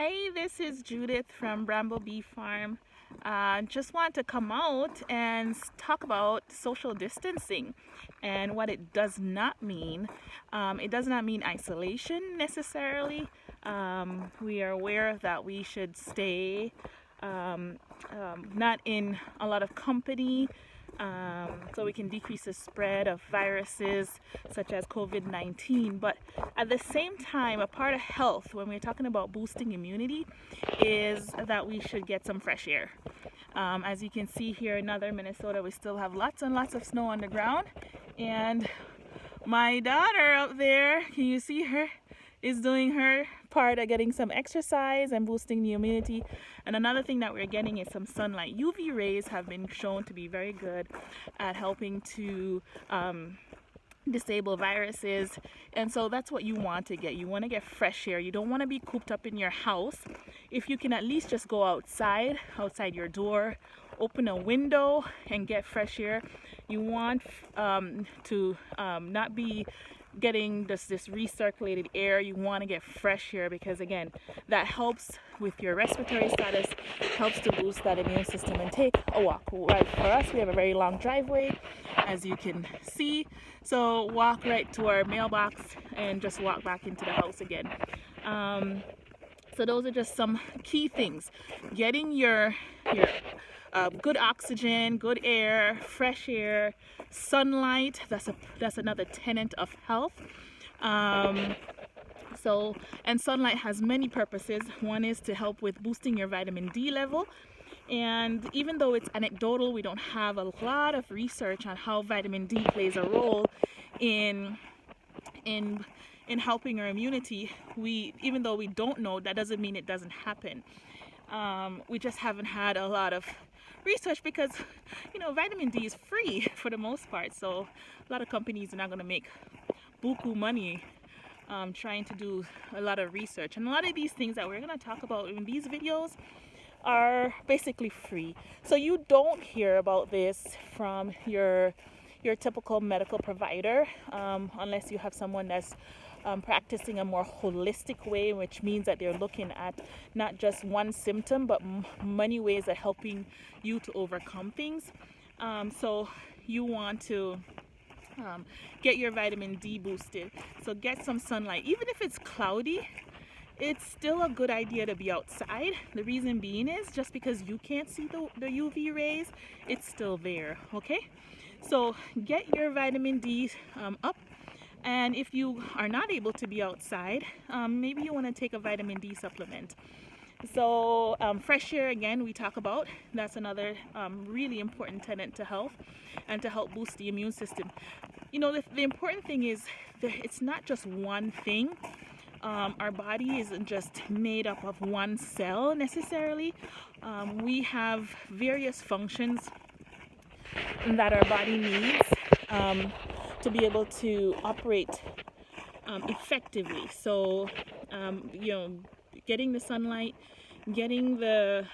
Hey, this is Judith from Bramblebee Farm. Just want to come out and talk about social distancing and what it does not mean. It does not mean isolation necessarily. We are aware that we should stay not in a lot of company, so we can decrease the spread of viruses such as COVID-19. But at the same time, a part of health, when we're talking about boosting immunity, is that we should get some fresh air. As you can see here in northern Minnesota, we still have lots and lots of snow on the ground. And my daughter up there, can you see her, is doing her part of getting some exercise and boosting the immunity. And another thing that we're getting is some sunlight. UV rays have been shown to be very good at helping to disable viruses, and so that's what you want to get. You want to get fresh air. You don't want to be cooped up in your house. If you can at least just go outside your door, open a window and get fresh air. You want to not be getting this recirculated air. You want to get fresh air because again, that helps with your respiratory status, helps to boost that immune system. And take a walk. Right, for us, we have a very long driveway, as you can see, so walk right to our mailbox and just walk back into the house again. So those are just some key things: getting your good oxygen, good air, fresh air, sunlight. That's another tenet of health. And sunlight has many purposes. One is to help with boosting your vitamin D level. And even though it's anecdotal, we don't have a lot of research on how vitamin D plays a role in helping our immunity. Even though we don't know, that doesn't mean it doesn't happen. We just haven't had a lot of research because, vitamin D is free for the most part. So a lot of companies are not going to make buku money trying to do a lot of research. And a lot of these things that we're going to talk about in these videos are basically free. So you don't hear about this from your typical medical provider unless you have someone that's practicing a more holistic way, which means that they're looking at not just one symptom but many ways of helping you to overcome things. So you want to get your vitamin D boosted. So get some sunlight. Even if it's cloudy, it's still a good idea to be outside. The reason being is just because you can't see the UV rays, it's still there, okay? So get your vitamin D up. And if you are not able to be outside, maybe you want to take a vitamin D supplement. So fresh air, again, we talk about. That's another really important tenet to health and to help boost the immune system. The important thing is that it's not just one thing. Our body isn't just made up of one cell necessarily. We have various functions that our body needs to be able to operate effectively. So, getting the sunlight, getting the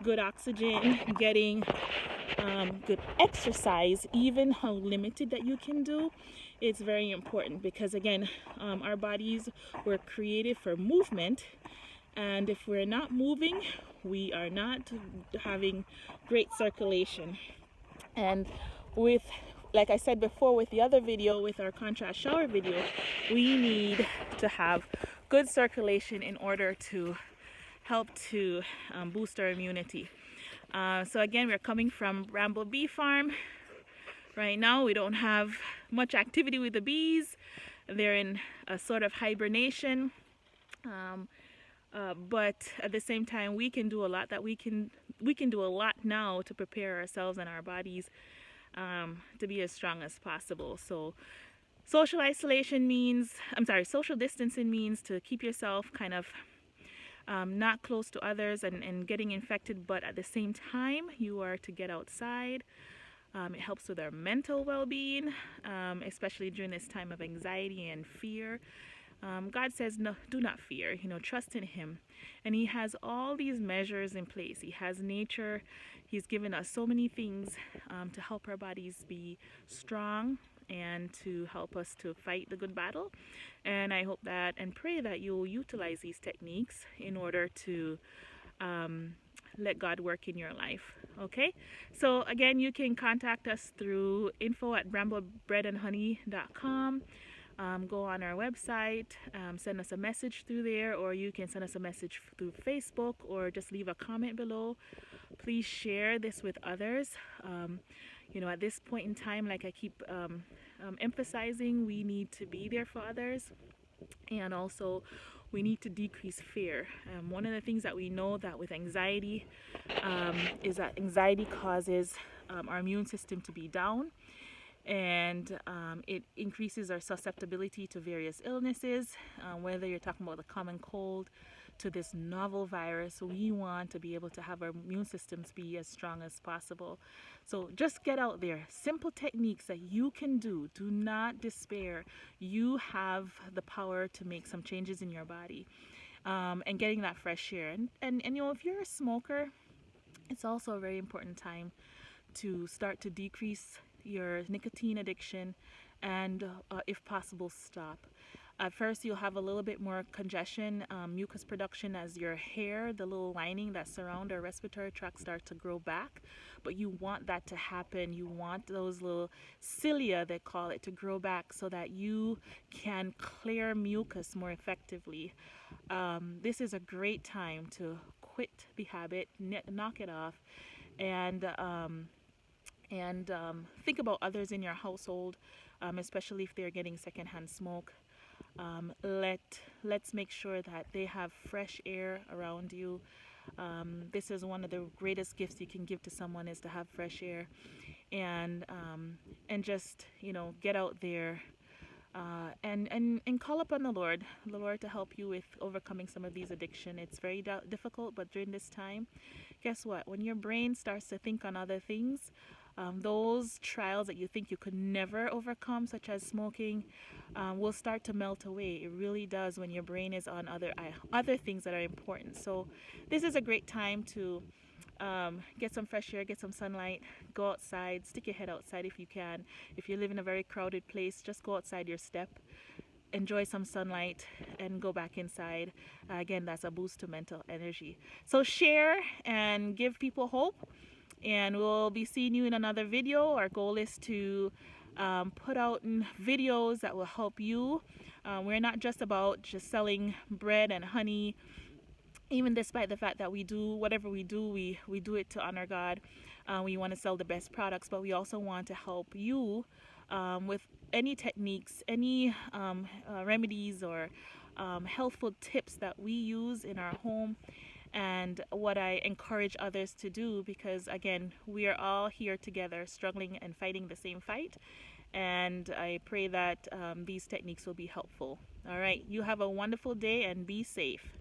good oxygen, getting good exercise, even how limited that you can do, it's very important because again, our bodies were created for movement, and if we're not moving, we are not having great circulation. And like I said before with the other video, with our contrast shower video, we need to have good circulation in order to help to boost our immunity. So again, we're coming from Bramblebee Farm. Right now we don't have much activity with the bees. They're in a sort of hibernation. But at the same time, we can do a lot do a lot now to prepare ourselves and our bodies to be as strong as possible. So social distancing means to keep yourself kind of not close to others and getting infected, but at the same time you are to get outside. It helps with our mental well-being, especially during this time of anxiety and fear. God says, no, do not fear, trust in Him. And He has all these measures in place. He has nature. He's given us so many things to help our bodies be strong and to help us to fight the good battle. And I hope that and pray that you'll utilize these techniques in order to um, let God work in your life. Okay, so again, you can contact us through info@bramblebreadandhoney.com. Go on our website, send us a message through there, or you can send us a message through Facebook, or just leave a comment below. Please share this with others. At this point in time, like I keep emphasizing, we need to be there for others, and also we need to decrease fear. One of the things that we know that with anxiety is that anxiety causes our immune system to be down, and it increases our susceptibility to various illnesses, whether you're talking about the common cold to this novel virus. We want to be able to have our immune systems be as strong as possible. So just get out there. Simple techniques that you can do. Do not despair. You have the power to make some changes in your body, and getting that fresh air. And if you're a smoker, it's also a very important time to start to decrease your nicotine addiction, and if possible, stop. At first, you'll have a little bit more congestion, mucus production, as your hair, the little lining that surround our respiratory tract, start to grow back. But you want that to happen. You want those little cilia, they call it, to grow back so that you can clear mucus more effectively. This is a great time to quit the habit, knock it off, and think about others in your household, especially if they're getting secondhand smoke. Let's make sure that they have fresh air around you. This is one of the greatest gifts you can give to someone, is to have fresh air, and just get out there, and call upon the Lord to help you with overcoming some of these addiction. It's very difficult, but during this time, guess what? When your brain starts to think on other things, those trials that you think you could never overcome, such as smoking, will start to melt away. It really does, when your brain is on other things that are important. So this is a great time to get some fresh air, get some sunlight, go outside, stick your head outside if you can. If you live in a very crowded place, just go outside your step, enjoy some sunlight, and go back inside. Again, that's a boost to mental energy. So share and give people hope, and we'll be seeing you in another video. Our goal is to put out videos that will help you. We're not just about just selling bread and honey, even despite the fact that we do whatever we do, we do it to honor God. We want to sell the best products, but we also want to help you with any techniques, any remedies, or healthful tips that we use in our home, and what I encourage others to do, because again, we are all here together struggling and fighting the same fight, and I pray that these techniques will be helpful. All right, you have a wonderful day and be safe.